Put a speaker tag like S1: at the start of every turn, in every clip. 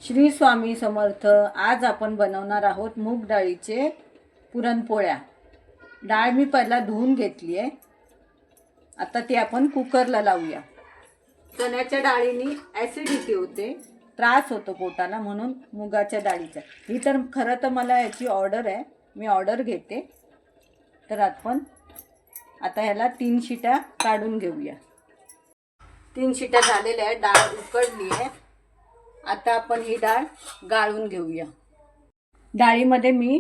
S1: श्री स्वामी समर्थ। आज आपण बनवणार आहोत मूग डाळीचे पुरणपोळ्या। डाळ मी पहिला धुवून घेतली आहे। आता ती आपण कुकरला लावूया। चण्याच्या डाळीने ॲसिडिटी होते, त्रास होतो पोटाला, म्हणून मुगाच्या डाळीचा। ही तर खरं तर मला याची ऑर्डर आहे, मी ऑर्डर घेते। तर आपण आता ह्याला 3 शिट्या काढून घेऊया। 3 शिट्या झालेल्या आहेत, डाळ उकळली आहे। आता आपण ही डाळ गाळून घेऊया। डाळीमध्ये मी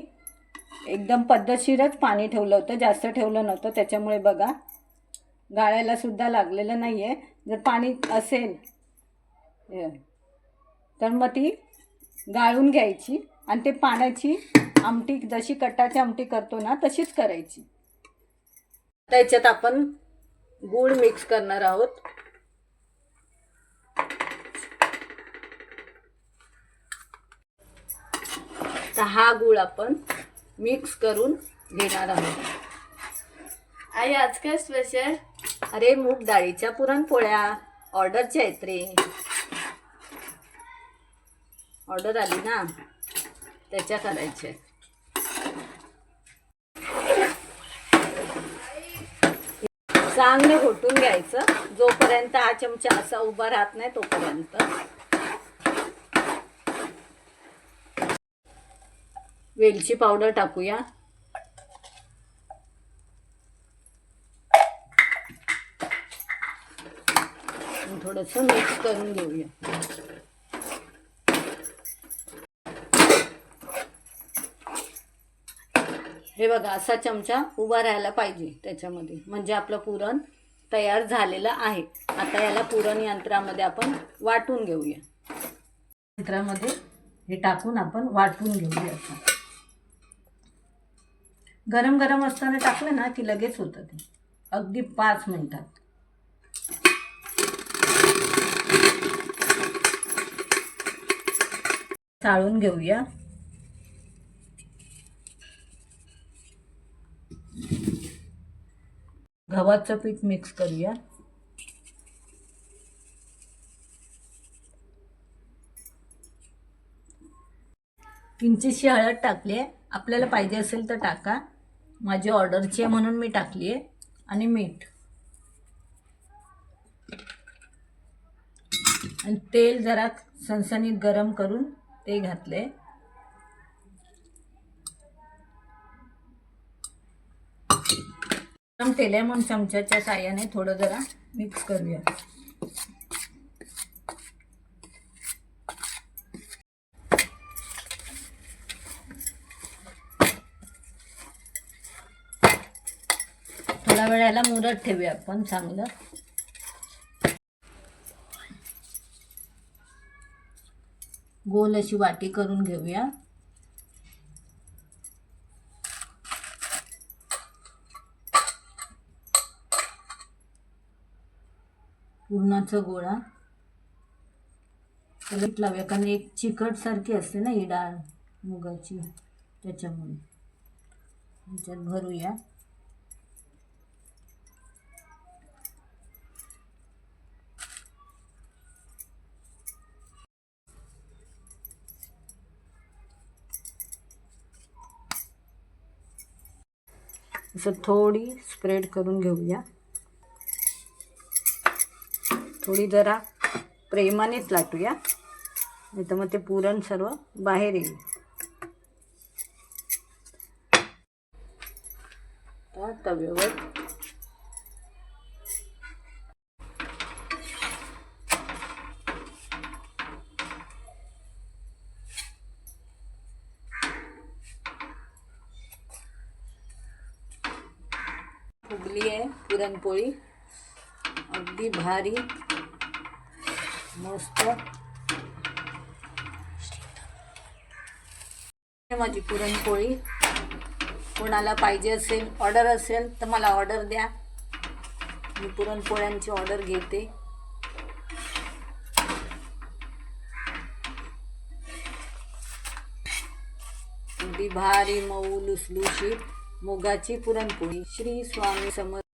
S1: एकदम पद्धतशीरच पाणी ठेवलं होतं, जास्त ठेवलं नव्हतं, त्याच्यामुळे बघा गाळायला सुद्धा लागलेलं नाही आहे। जर पाणी असेल तर मग ती गाळून घ्यायची आणि ते पाण्याची आमटी जशी कटाची आमटी करतो ना तशीच करायची। त्याच्यात आपण गूळ मिक्स करणार आहोत। हा गूळ आपण मिक्स करून घेणार आहोत।
S2: आई आज काय स्पेशल?
S1: अरे मूग डाळीच्या पुरणपोळ्या ऑर्डरच्या आहेत रे। ऑर्डर आली ना त्याच्या करायच्या। चांगले घोटून घ्यायचं, जोपर्यंत हा चमचा असा उभा राहत नाही तोपर्यंत। वेलची पावडर टाकूया। थोडंसं मिक्स करून घेऊया। हे बघा असा चमचा उभा राहायला पाहिजे त्याच्यामध्ये, म्हणजे आपलं पुरण तयार झालेलं आहे। आता याला पुरण यंत्रामध्ये आपण वाटून घेऊया। यंत्रामध्ये हे टाकून आपण वाटून घेऊया। गरम गरम असताना टाकलं ना की लगेच होतं ते, अगदी 5 मिनिटात। चाळून घेऊया। गव्हाचं पीठ मिक्स करूया। किंचितशी हळद टाकली आहे, आपल्याला पाहिजे असेल तर टाका। माझी ऑर्डरची आहे म्हणून मी टाकली आहे। आणि मीठ आणि तेल जरा सणसणीत गरम करून ते घातले। गरम तेल आहे म्हणून चमच्याच्या साहाय्याने थोडं जरा मिक्स करूया। थोडा वेळ याला मुरत ठेवूया आपण चांगलं। गोल अशी वाटी करून घेऊया। पुरणाचा गोळा पीठ लावूया, कारण एक चिकट सारखी असते ना ही डाळ मुगाची, त्याच्यामुळे त्याच्यात भरूया। असं थोडी स्प्रेड करून घेऊया। थोडी जरा प्रेमानेच लाटूया, नाही तर मग ते पुरण सर्व बाहेर येईल। तव्यावर फुगली आहे पुरणपोळी, अगदी भारी मस्त। माझी पुरणपोळी कोणाला पाहिजे असेल, ऑर्डर असेल तर मला ऑर्डर द्या, मी पुरणपोळ्यांची ऑर्डर घेते। अगदी भारी मऊ लुसलुशीत मुगाची पुरणपोळी। श्री स्वामी समर्थ।